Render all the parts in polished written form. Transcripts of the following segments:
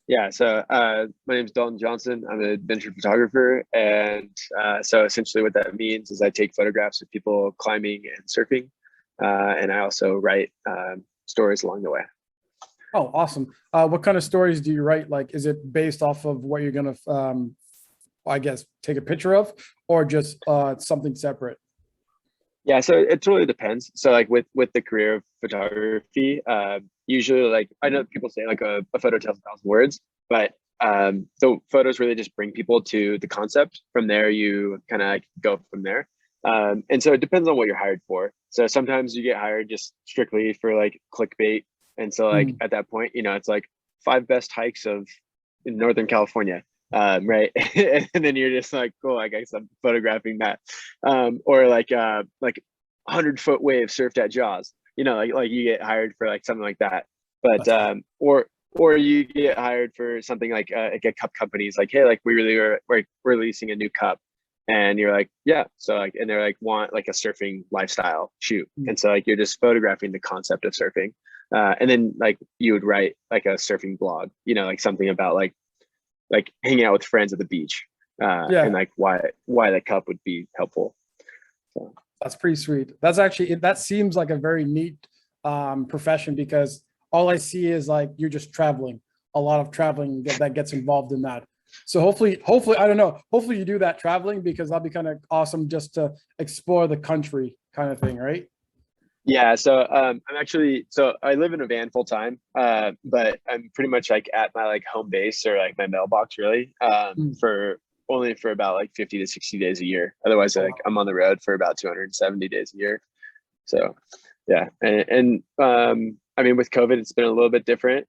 Yeah, so my name is Dalton Johnson. I'm an adventure photographer, and so essentially what that means is I take photographs of people climbing and surfing, and I also write stories along the way. Oh, awesome. What kind of stories do you write? Like, is it based off of what you're gonna, I guess, take a picture of, or just something separate? Yeah, so it totally depends. So like with the career of photography, usually like I know people say like a photo tells 1,000 words, but so photos really just bring people to the concept. From there, you kind of like go from there. And so it depends on what you're hired for. So sometimes you get hired just strictly for like clickbait, and so like Mm, at that point, it's like five best hikes of in Northern California. Right. And then you're just like, cool, I guess I'm photographing that. Or like 100-foot wave surfed at Jaws. Like you get hired for like something like that. But that's awesome. or you get hired for something like a cup companies like, hey, like we really we're releasing a new cup. And you're like, yeah. So like, and they're like, want like a surfing lifestyle shoot. Mm. And so like you're just photographing the concept of surfing. And then like you would write like a surfing blog, like something about like hanging out with friends at the beach, and Yeah, like why the cup would be helpful. So that's pretty sweet. That's actually that seems like a very neat profession because all I see is like you're just traveling, a lot of traveling that gets involved in that. So hopefully, I don't know. Hopefully you do that traveling because that'll be kind of awesome just to explore the country kind of thing, right? yeah, so so I live in a van full time, but I'm pretty much like at my like home base or like my mailbox really, Mm. for only for about like 50 to 60 days a year. Otherwise, Oh, like wow. I'm on the road for about 270 days a year. So yeah, and I mean with COVID, it's been a little bit different.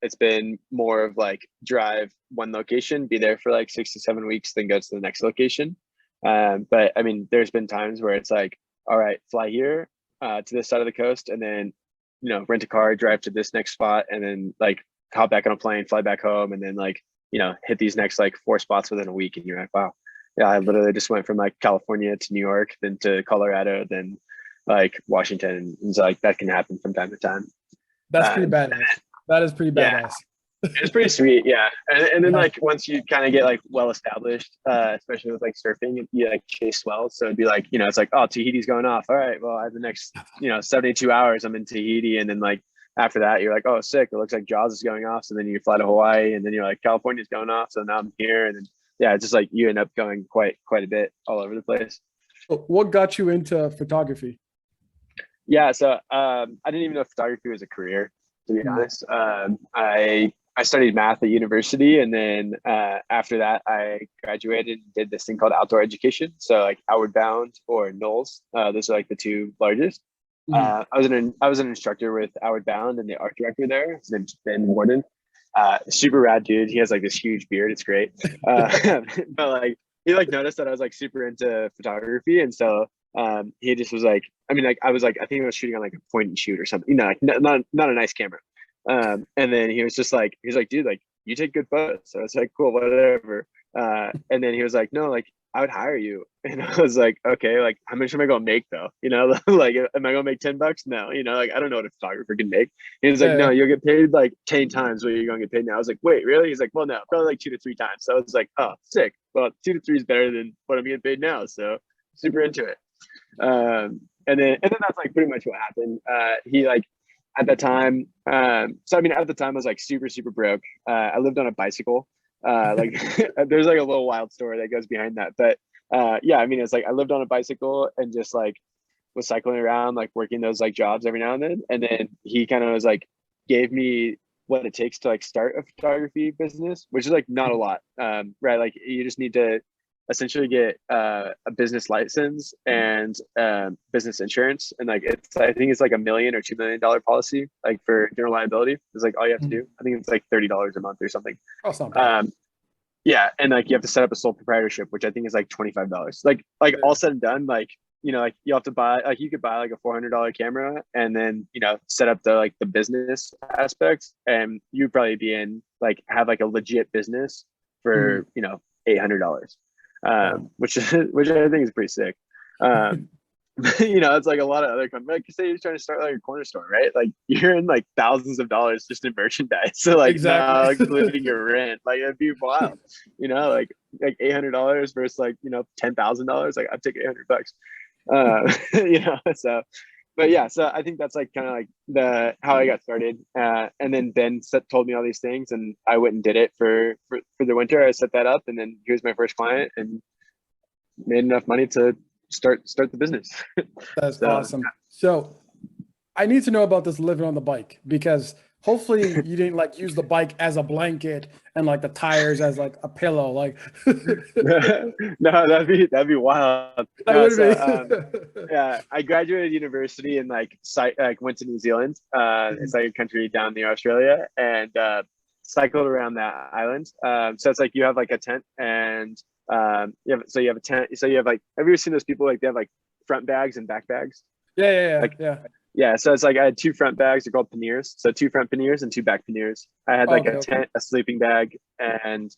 It's been more of like drive one location, be there for like 6 to 7 weeks, then go to the next location. But I mean, there's been times where it's like, all right, fly here to this side of the coast, and then rent a car, drive to this next spot, and then like hop back on a plane, fly back home, and then like hit these next like four spots within a week, and you're like, wow, yeah, I literally just went from like California to New York, then to Colorado, then like Washington, and so like that can happen from time to time. That's pretty Um, badass. That is pretty yeah, badass. it's pretty sweet, yeah. And then Yeah. like once you kind of get like well established, especially with like surfing, you like chase swells. So it'd be like, it's like, oh, Tahiti's going off. All right, well, I have the next, 72 hours I'm in Tahiti. And then like after that, you're like, oh, sick. It looks like Jaws is going off. So then you fly to Hawaii, and then you're like, California's going off. So now I'm here. And then yeah, it's just like you end up going quite a bit all over the place. What got you into photography? Yeah, so I didn't even know photography was a career, to be Mm. honest. I studied math at university, and then after that, I graduated and did this thing called outdoor education. So like Outward Bound or Knowles, those are like the two largest. Mm. I was an instructor with Outward Bound, and the art director there, his name's Ben Warden. Super rad dude. He has like this huge beard. It's great. But like he like noticed that I was like super into photography, and so he just was like, I mean, like I was like, I think I was shooting on like a point and shoot or something, like not a nice camera. And then he was like, dude, like you take good photos. So it's like, cool, whatever. And then he was like, no, like I would hire you. And I was like, okay, like how much am I gonna make though? Like am I gonna make $10? No, like I don't know what a photographer can make. He was like, Yeah, no, yeah. you'll get paid like 10 times what you're gonna get paid now. I was like, wait, really? He's like, well, no, probably like 2 to 3 times. So I was like, oh, sick. Well, 2 to 3 is better than what I'm getting paid now. So super into it. And then that's like pretty much what happened. He like at the time, so I mean at the time I was like super super broke. I lived on a bicycle. Like there's like a little wild story that goes behind that, but yeah, I mean it's like I lived on a bicycle and just like was cycling around, like working those like jobs every now and then he kind of was like gave me what it takes to like start a photography business, which is like not a lot, right? Like you just need to essentially get a business license and business insurance, and like it's I think it's like $1 million or $2 million policy, like for general liability. It's like all you have to Mm. do. I think it's like $30 a month or something. Oh, it's not bad. Um, yeah, and like you have to set up a sole proprietorship, which I think is like $25. Like all Yeah. said and done, like like you have to buy like you could buy like a $400 camera and then set up the business aspects, and you'd probably be in like have like a legit business Mm. for $800, Wow. which I think is pretty sick. Um, You know, it's like a lot of other companies. Like, say you're trying to start like a corner store, right? Like you're in like thousands of dollars just in merchandise. So like Exactly. now including your rent, like it'd be wild. You know, like $800 versus like, you know, $10,000. Like I'd take $800. You know, so but yeah, so I think that's like kind of like the how I got started. And then Ben told me all these things, and I went and did it for the winter. I set that up, and then here's my first client, and made enough money to start the business. That's So awesome. So I need to know about this living on the bike, because hopefully you didn't like use the bike as a blanket and like the tires as like a pillow. Like no, that'd be wild. that No, would so be. yeah, I graduated university and like went to New Zealand. It's like a country down near Australia, and cycled around that island. So it's like you have like a tent, and you have a tent. So you have like, have you ever seen those people like they have like front bags and back bags? Yeah, yeah, yeah, Like yeah. yeah, so it's like I had two front bags. They're called panniers. So two front panniers and two back panniers. I had like Okay, a okay. tent, a sleeping bag, and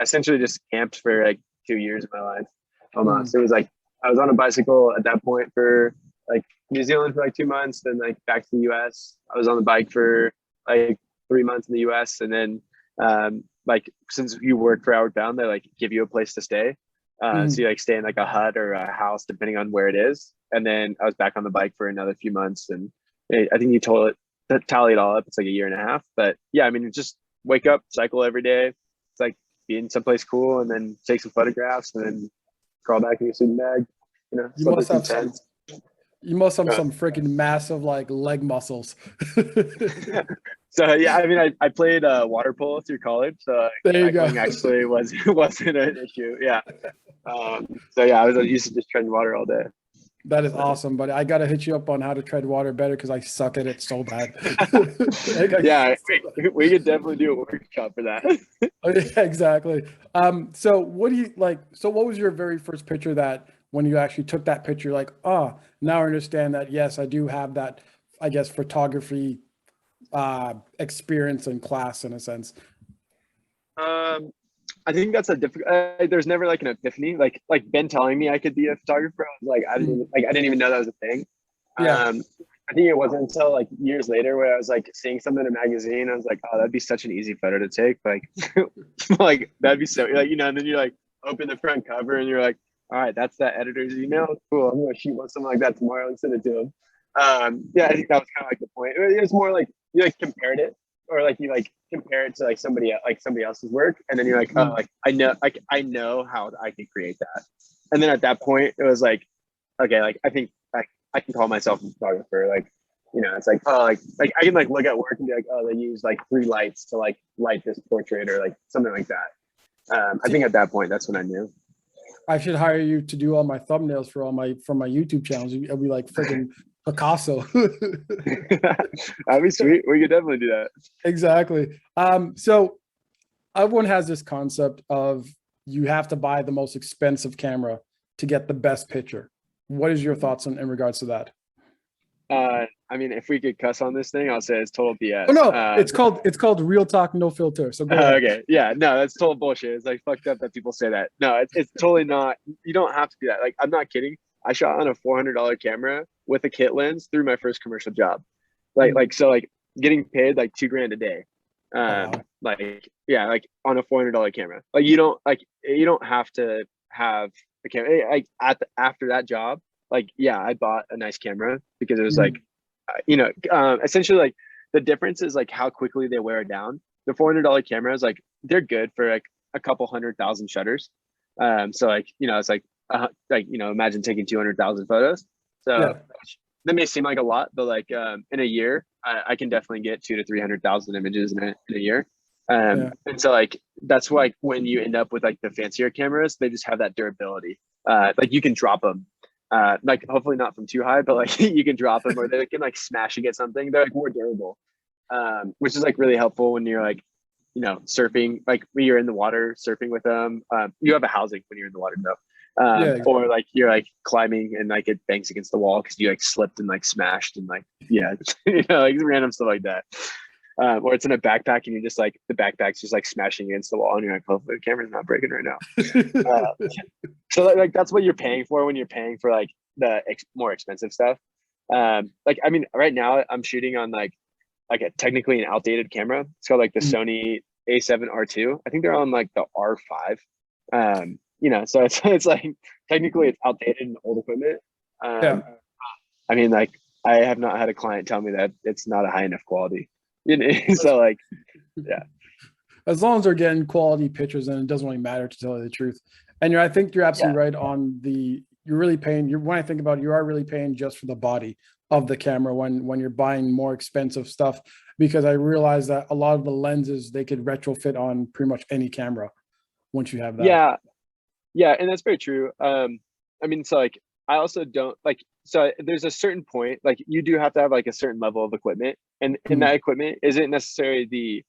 essentially just camped for like 2 years of my life. Mm, Almost. It was like I was on a bicycle at that point for like New Zealand for like 2 months, then like back to the US. I was on the bike for like 3 months in the US, and then like since you work for Outward Bound, they like give you a place to stay. So mm. you like stay in like a hut or a house depending on where it is. And then I was back on the bike for another few months, and I think you told it tally it all up. It's like a year and a half. But yeah, I mean, just wake up, cycle every day. It's like be in someplace cool, and then take some photographs, and then crawl back in your sleeping bag. You know, You slept in must some have some. tents. You must have Uh, some freaking massive like leg muscles. so yeah, I mean, I played water polo through college, so There you go. cycling actually wasn't an issue. Yeah. So yeah, I was used to just treading water all day. That is So. awesome, but I gotta hit you up on how to tread water better because I suck at it so bad. Like, Yeah, we could definitely do a workshop for that. oh, yeah, exactly. So what do you like? So what was your very first picture that when you actually took that picture, like, oh, now I understand that yes, I do have that, I guess, photography experience in class in a sense. Um, I think that's a difficult. There's never like an epiphany. Like Ben telling me I could be a photographer. I was like, Mm, I didn't even know that was a thing. yeah. I think it wasn't until like years later where I was like seeing something in a magazine. I was like, oh, that'd be such an easy photo to take. Like, like that'd be so like, you know. And then you like open the front cover and you're like, all right, that's that editor's email. Cool. I'm gonna shoot one something like that tomorrow and send it to him. Yeah, I think that was kind of like the point. It was more like you like compared it, or like you like compare it to like somebody else's work, and then you're like, oh, Mm, like I know how I can create that. And then at that point, it was like, okay, like I think I can call myself a photographer. Like, you know, it's like, oh, like I can like look at work and be like, oh, they use like 3 lights to like light this portrait or like something like that. I think at that point, that's when I knew. I should hire you to do all my thumbnails for my YouTube channels. It'll be like freaking Picasso. That'd be sweet. We could definitely do that. Exactly. So everyone has this concept of you have to buy the most expensive camera to get the best picture. What is your thoughts in regards to that? I mean, if we could cuss on this thing, I'll say it's total Oh BS. no, it's called real talk, no filter. So go ahead. Okay, yeah, no, that's total bullshit. It's like fucked up that people say that. No, it's totally not. You don't have to do that. Like, I'm not kidding. I shot on a $400 camera with a kit lens through my first commercial job. Mm. So like getting paid like 2 grand a day. Oh wow. Like yeah, like on a $400 camera. Like you don't have to have a camera. Like after that job, like yeah, I bought a nice camera because it was like, Mm. essentially like the difference is like how quickly they wear down. The $400 cameras, like they're good for like a couple 100,000 shutters. So like, you know, it's like, you know, imagine taking 200,000 photos. So Yeah. that may seem like a lot, but like in a year, I can definitely get 200,000 to 300,000 images in a year. Yeah. And so like that's why like, when you end up with like the fancier cameras, they just have that durability. Like you can drop them, like hopefully not from too high, but like you can drop them or they can like smash against something. They're like more durable, which is like really helpful when you're like, you know, surfing. Like when you're in the water surfing with them, you have a housing when you're in the water though. Yeah. Or like you're like climbing and like it bangs against the wall because you like slipped and like smashed and like yeah, you know, like random stuff like that. Or it's in a backpack and you're just like the backpack's just like smashing against the wall and you're like, hopefully the camera's not breaking right now. Exactly. So like that's what you're paying for when you're paying for like more expensive stuff. Like, I mean, right now I'm shooting on like a technically an outdated camera. It's called like the Sony A7R2. I think they're on like the R5. You know, so it's like technically it's outdated and old equipment. Yeah. I mean, like, I have not had a client tell me that it's not a high enough quality. You know, so like, yeah. As long as they're getting quality pictures, then it doesn't really matter, to tell you the truth. And I think you're absolutely right on you're really paying, when I think about it, you are really paying just for the body of the camera when you're buying more expensive stuff, because I realize that a lot of the lenses, they could retrofit on pretty much any camera once you have that. Yeah. Yeah. And that's very true. I mean, so like, I also don't like, so there's a certain point, like you do have to have like a certain level of equipment, and that equipment isn't necessarily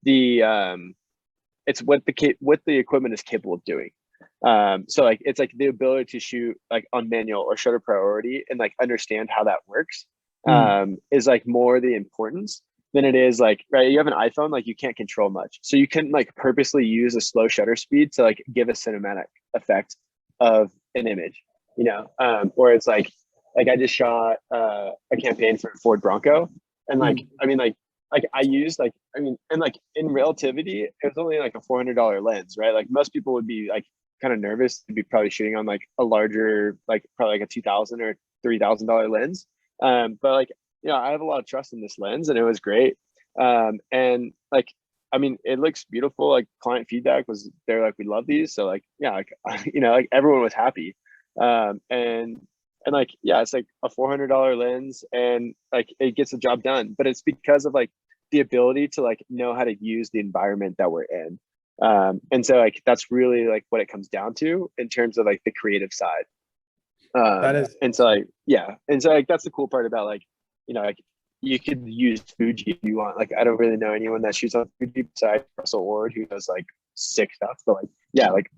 it's what the equipment is capable of doing. So like, it's like the ability to shoot like on manual or shutter priority and like understand how that works is like more the importance than it is like, right, you have an iPhone, like you can't control much, so you can like purposely use a slow shutter speed to like give a cinematic effect of an image, you know. Or it's like I just shot a campaign for Ford Bronco, and like I mean like I used like, I mean, and like in relativity it was only like a $400 lens, right? Like most people would be like kind of nervous to be probably shooting on like a larger, like probably like a $2,000 or $3,000 lens. But like, you know, I have a lot of trust in this lens, and it was great. And like, I mean, it looks beautiful. Like client feedback was, they're like, we love these. So like, yeah, like, you know, like everyone was happy. And like, yeah, it's like a $400 lens, and like it gets the job done, but it's because of like the ability to like know how to use the environment that we're in. And so like, that's really like what it comes down to in terms of like the creative side. That is, And so like, yeah. And so like, that's the cool part about like, you know, like you could use Fuji if you want. Like, I don't really know anyone that shoots on Fuji besides Russell Ward, who does like sick stuff. But like, yeah, like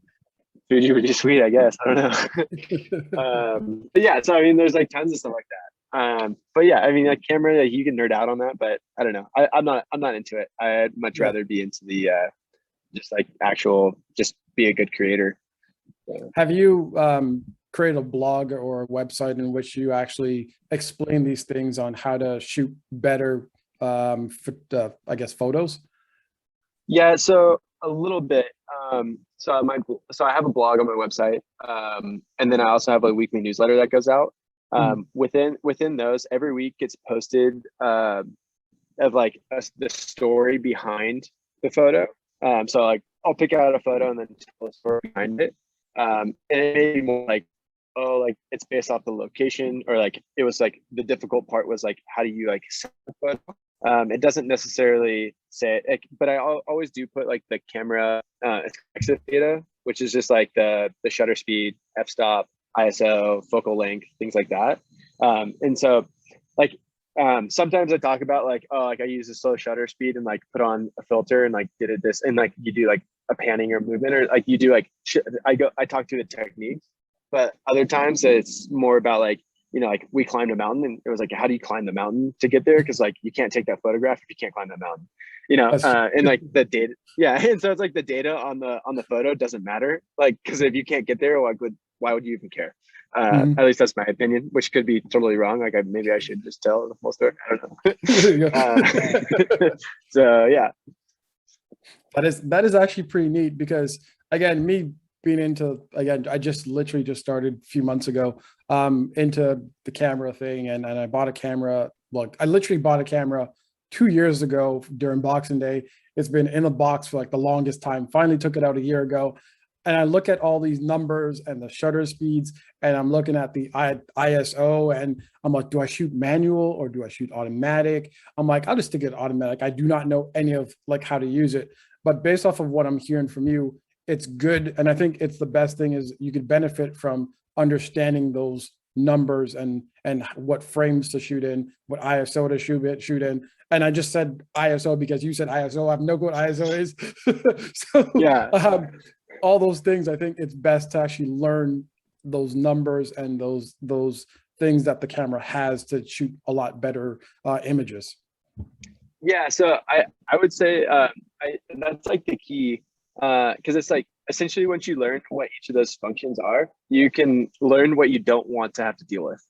Fuji would be sweet, I guess. I don't know. But yeah, so I mean, there's like tons of stuff like that. But yeah, I mean, like camera, like, you can nerd out on that, but I don't know. I'm not into it. I'd much rather be into the just like actual, just be a good creator. have you create a blog or a website in which you actually explain these things on how to shoot better, I guess, photos? Yeah, so a little bit. So I have a blog on my website, and then I also have a weekly newsletter that goes out. Within those, every week gets posted of like the story behind the photo. So like, I'll pick out a photo and then tell the story behind it. And it may be more like, oh, like it's based off the location, or like it was like the difficult part was like, how do you like set the photo? It doesn't necessarily say it, but I always do put like the camera exit data, which is just like the shutter speed, f-stop, ISO, focal length, things like that. And so like, sometimes I talk about like, oh, like I use a slow shutter speed and like put on a filter and like did it this, and like you do like a panning or movement, or like you do like, I talk to the techniques. But other times it's more about like, you know, like we climbed a mountain, and it was like, how do you climb the mountain to get there? Because like you can't take that photograph if you can't climb that mountain, you know. And like the data, yeah. And so it's like the data on the photo doesn't matter, like, because if you can't get there, like, why would you even care? At least that's my opinion, which could be totally wrong. Like maybe I should just tell the full story. I don't know. So yeah. That is actually pretty neat, because again, me being into, again, I just literally just started a few months ago into the camera thing, and I bought a camera. Look, I literally bought a camera 2 years ago during Boxing Day. It's been in a box for like the longest time. Finally took it out a year ago, and I look at all these numbers and the shutter speeds, and I'm looking at the ISO, and I'm like, do I shoot manual or do I shoot automatic? I'm like, I'll just stick it automatic. I do not know any of like how to use it, but based off of what I'm hearing from you, it's good. And I think it's the best thing is you could benefit from understanding those numbers and what frames to shoot in, what ISO to shoot in. And I just said ISO because you said ISO. I have no clue what ISO is. So Yeah. all those things, I think it's best to actually learn those numbers and those things that the camera has to shoot a lot better images. Yeah, so I would say that's like the key, because it's like essentially once you learn what each of those functions are, you can learn what you don't want to have to deal with.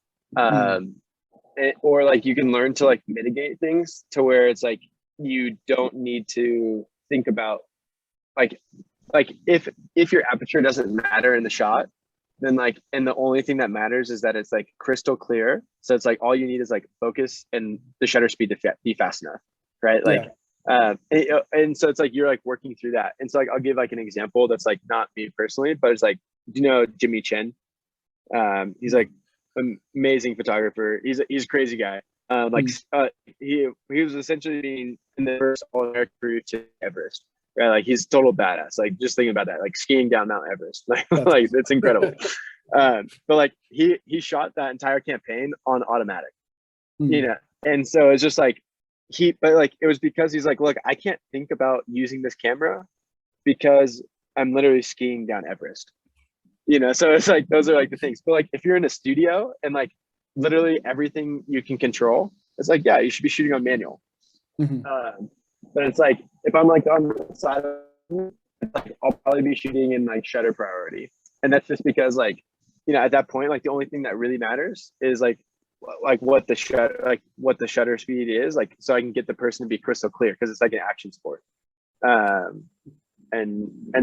Or like you can learn to like mitigate things to where it's like you don't need to think about like if your aperture doesn't matter in the shot, then like, and the only thing that matters is that it's like crystal clear. So it's like all you need is like focus and the shutter speed to be fast enough, right? Like, and so it's like you're like working through that. And so like I'll give like an example that's like not me personally, but it's like, do you know Jimmy Chen? He's like amazing photographer. He's a crazy guy. He was essentially being in the first all-American crew to Everest. Right, like he's total badass. Like just thinking about that, like skiing down Mount Everest, like it's incredible. But like he shot that entire campaign on automatic, you know, and so it's just like but like it was because he's like, look, I can't think about using this camera because I'm literally skiing down Everest, you know. So it's like those are like the things. But like if you're in a studio and like literally everything you can control, it's like yeah, you should be shooting on manual. But it's like if I'm like on the side of it, like, I'll probably be shooting in like shutter priority, and that's just because like, you know, at that point, like the only thing that really matters is like what the shutter speed is, like so I can get the person to be crystal clear because it's like an action sport. And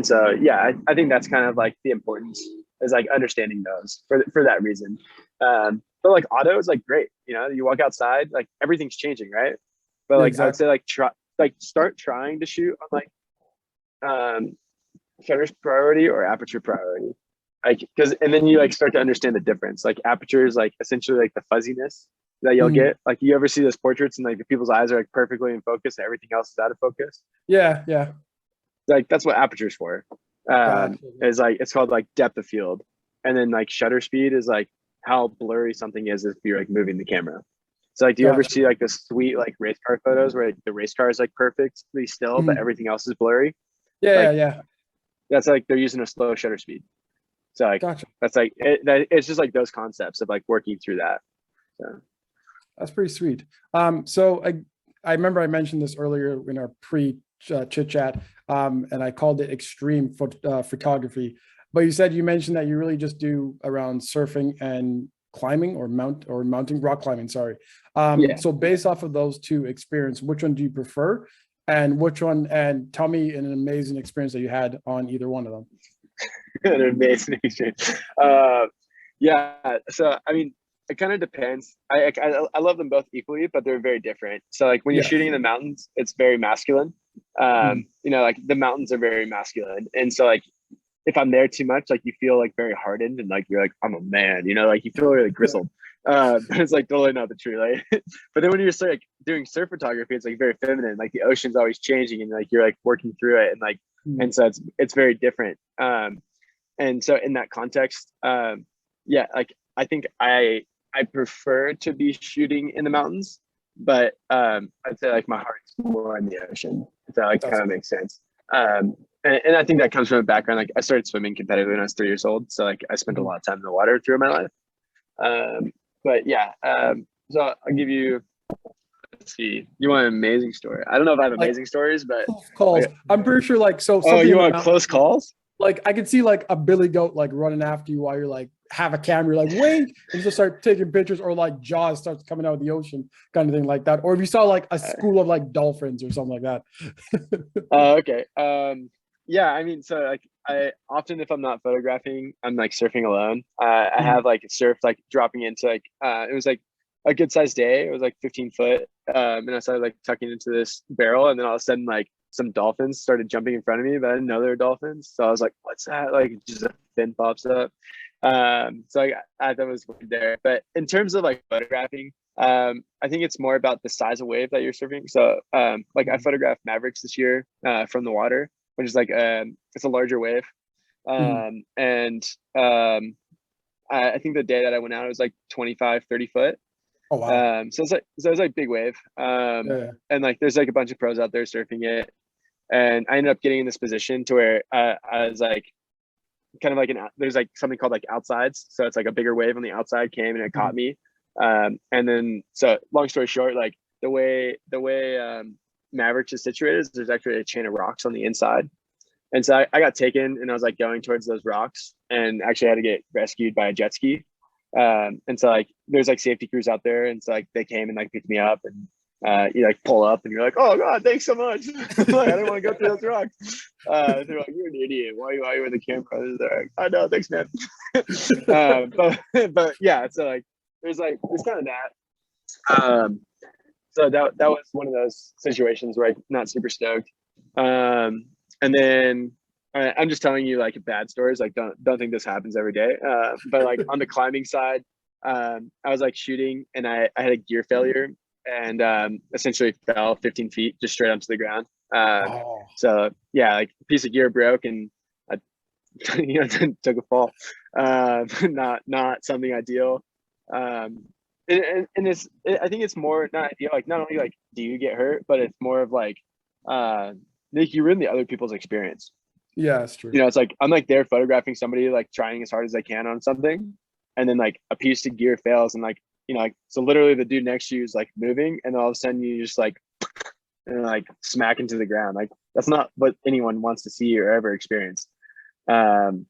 so yeah, I think that's kind of like the importance is like understanding those for that reason. But like auto is like great, you know, you walk outside, like everything's changing, right? But like I would say like start trying to shoot on like shutter priority or aperture priority, like because and then you like start to understand the difference. Like aperture is like essentially like the fuzziness that you'll get. Like you ever see those portraits and like the people's eyes are like perfectly in focus and everything else is out of focus? Yeah. Like that's what aperture is for. Is like it's called like depth of field, and then like shutter speed is like how blurry something is if you're like moving the camera. So like, do you ever see like the sweet like race car photos where like, the race car is like perfectly still, but everything else is blurry? Yeah. That's like they're using a slow shutter speed. So like that's like it's just like those concepts of like working through that. So that's pretty sweet. So I remember I mentioned this earlier in our pre chit chat, and I called it extreme photography. But you mentioned that you really just do around surfing and climbing or mounting rock climbing. Sorry. So based off of those two experiences, which one do you prefer, and which one? And tell me an amazing experience that you had on either one of them. An amazing experience. Yeah. So I mean, it kind of depends. I love them both equally, but they're very different. So like when you're shooting in the mountains, it's very masculine. You know, like the mountains are very masculine, and so like if I'm there too much, like you feel like very hardened and like you're like I'm a man, you know, like you feel really grizzled. But it's like totally not the truth, right? But then when you're like doing surf photography, it's like very feminine. Like the ocean's always changing, and like you're like working through it, and like and so it's very different. And so in that context, yeah, like I think I prefer to be shooting in the mountains, but I'd say like my heart's more in the ocean. If that like kind of makes sense. And I think that comes from a background. Like I started swimming competitively when I was 3 years old, so like I spent a lot of time in the water through my life. But yeah, so I'll give you. Let's see. You want an amazing story? I don't know if I have amazing stories, but calls. I'm pretty sure like so. Oh, you want close calls? Like I could see like a billy goat like running after you while you're like have a camera, you're like wait, and just start taking pictures, or like Jaws starts coming out of the ocean, kind of thing like that. Or if you saw like a school of like dolphins or something like that. Okay. Yeah, I mean, so like I often if I'm not photographing, I'm like surfing alone. I have like surf like dropping into like it was like a good sized day. It was like 15 foot. And I started like tucking into this barrel, and then all of a sudden like some dolphins started jumping in front of me, but I didn't know they were dolphins. So I was like, what's that? Like just a fin pops up. So I thought it was weird there. But in terms of like photographing, I think it's more about the size of wave that you're surfing. So like I photographed Mavericks this year from the water, which is like it's a larger wave. And I think the day that I went out, it was like 25, 30 foot. Oh wow. So it's like big wave. And like there's like a bunch of pros out there surfing it. And I ended up getting in this position to where I was like kind of like there's like something called like outsides. So it's like a bigger wave on the outside came and it caught me. And then so long story short, like the way Mavericks is situated is there's actually a chain of rocks on the inside. And so I got taken and I was like going towards those rocks and actually had to get rescued by a jet ski. And so like there's like safety crews out there, and so like they came and like picked me up, and you like pull up and you're like, oh God, thanks so much. Like, I didn't want to go through those rocks. They're like, you're an idiot. Why are you with the camera? They're like, I know, thanks, man. But yeah, so like there's kind of that. So that was one of those situations where I'm not super stoked. And then I'm just telling you like bad stories. Like don't think this happens every day. But like on the climbing side, I was like shooting and I had a gear failure and essentially fell 15 feet just straight onto the ground. So yeah, like a piece of gear broke and I took a fall. Not something ideal. And I think it's more not ideal. Like not only like do you get hurt, but it's more of like you ruin the other people's experience. Yeah, that's true. It's like I'm like there photographing somebody like trying as hard as I can on something, and then like a piece of gear fails, and like like so literally the dude next to you is like moving, and all of a sudden you just like and like smack into the ground. Like that's not what anyone wants to see or ever experience. And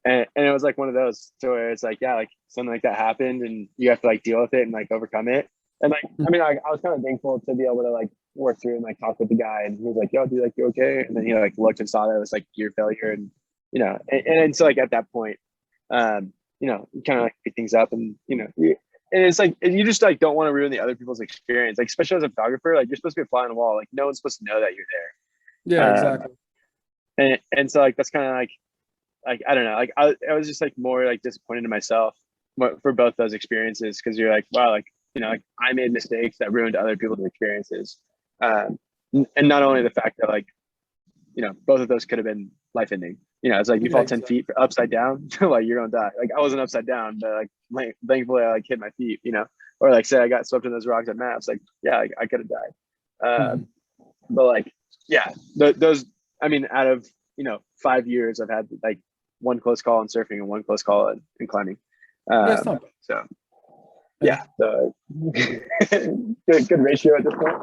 it was like one of those so where it's like, yeah, like something like that happened and you have to like deal with it and like overcome it. And like, I mean, I was kind of thankful to be able to like work through and like talk with the guy, and he was like, yo, dude, like, you okay? And then he like looked and saw that it was like gear failure, and and so like at that point, you kind of like pick things up, and and it's like you just like don't want to ruin the other people's experience, like especially as a photographer, like you're supposed to be a fly on the wall, like no one's supposed to know that you're there. Yeah, exactly. And so like that's kind of like I don't know, like I was just like more like disappointed in myself for both those experiences, because you're like, wow, like like I made mistakes that ruined other people's experiences, and not only the fact that like both of those could have been life ending. It's like you fall 10 feet upside down, like you're gonna die. Like I wasn't upside down, but like thankfully I like hit my feet, or like say I got swept in those rocks at maps, like yeah, like, I could have died. But like yeah, those, I mean, out of 5 years I've had like one close call in surfing and one close call in climbing. That's not bad. So yeah, so good ratio at this point.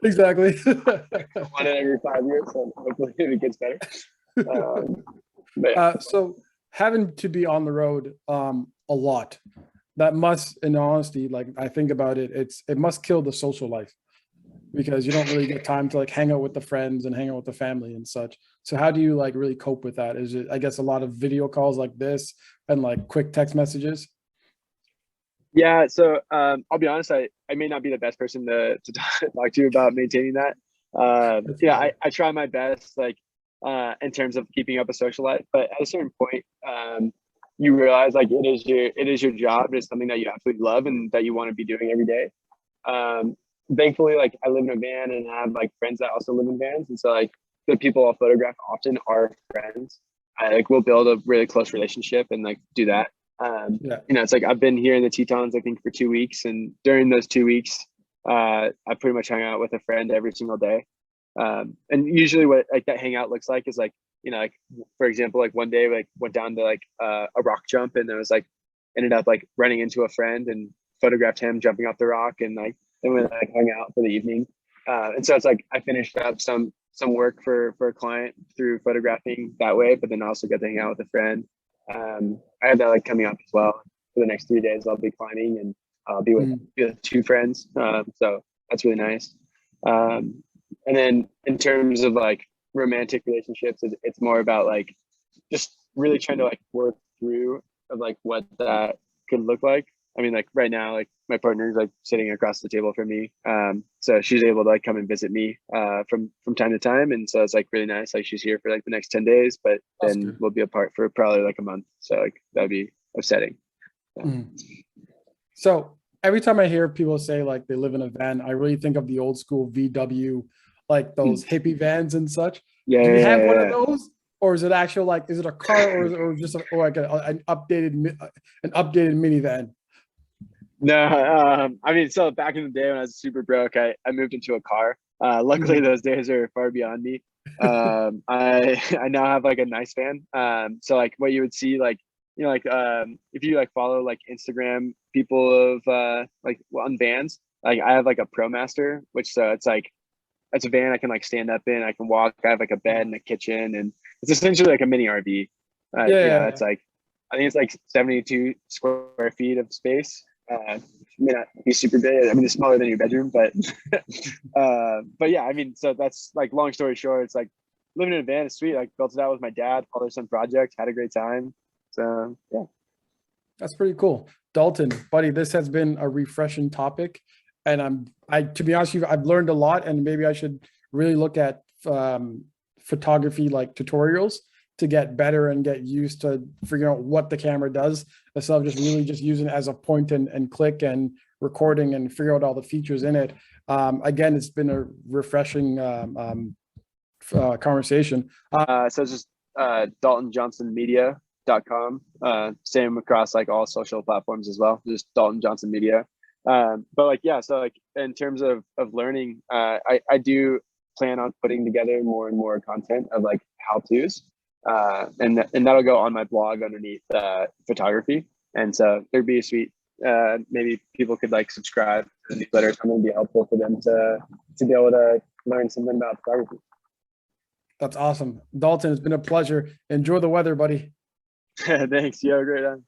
Exactly. One in every 5 years, so hopefully it gets better. Yeah. So having to be on the road a lot, that must, in honesty, like I think about it, it must kill the social life, because you don't really get time to like hang out with the friends and hang out with the family and such. So how do you like really cope with that? Is it, I guess, a lot of video calls like this and like quick text messages? Yeah, so I'll be honest, I may not be the best person to talk to you about maintaining that. I try my best, like in terms of keeping up a social life, but at a certain point, you realize like it is your job. It's something that you absolutely love and that you want to be doing every day. Thankfully, like I live in a van and I have like friends that also live in vans, and so like the people I'll photograph often are friends. I like will build a really close relationship and like do that. It's like I've been here in the Tetons I think for 2 weeks, and during those 2 weeks I pretty much hung out with a friend every single day. And usually what like that hangout looks like is like like for example, like one day like went down to like a rock jump, and there was like ended up like running into a friend and photographed him jumping off the rock, and like then we like hung out for the evening. And so it's like I finished up some work for a client through photographing that way, but then also got to hang out with a friend. I have that like coming up as well. For the next 3 days I'll be climbing, and I'll be with 2 friends. So that's really nice. And then in terms of like romantic relationships, it's more about like just really trying to like work through of like what that could look like. I mean, like right now, like my partner is like sitting across the table from me. So she's able to like come and visit me from time to time. And so it's like really nice. Like she's here for like the next 10 days, but then we'll be apart for probably like a month. So like that'd be upsetting. So every time I hear people say like they live in a van, I really think of the old school VW, like those hippie vans and such. Do you have one of those? Or is it actual like, is it a car or just like an updated minivan? No, I mean, so back in the day when I was super broke, I moved into a car. Luckily, those days are far beyond me. I now have like a nice van. So like what you would see, like like if you like follow like Instagram people of like on vans, like I have like a ProMaster, which so it's like it's a van I can like stand up in. I can walk. I have like a bed and a kitchen, and it's essentially like a mini RV. Yeah. It's like, I think it's like 72 square feet of space. May not be super big. I mean, it's smaller than your bedroom, but yeah, I mean, so that's like, long story short, it's like living in a van is sweet. Like, built it out with my dad, father-son project, had a great time. So yeah. That's pretty cool. Dalton, buddy, this has been a refreshing topic. And to be honest with you, I've learned a lot, and maybe I should really look at photography like tutorials to get better and get used to figuring out what the camera does, instead of just really just using it as a point and click and recording and figure out all the features in it. Again, it's been a refreshing conversation. So it's just DaltonJohnsonMedia.com. Same across like all social platforms as well, just Dalton Johnson Media. But like, yeah, so like in terms of learning, I do plan on putting together more and more content of like how-tos, and that'll go on my blog underneath photography. And so there'd be a sweet, maybe people could like subscribe to the newsletter. Something would be helpful for them to be able to learn something about photography. That's awesome. Dalton, it's been a pleasure. Enjoy the weather, buddy. Thanks. You have a great time.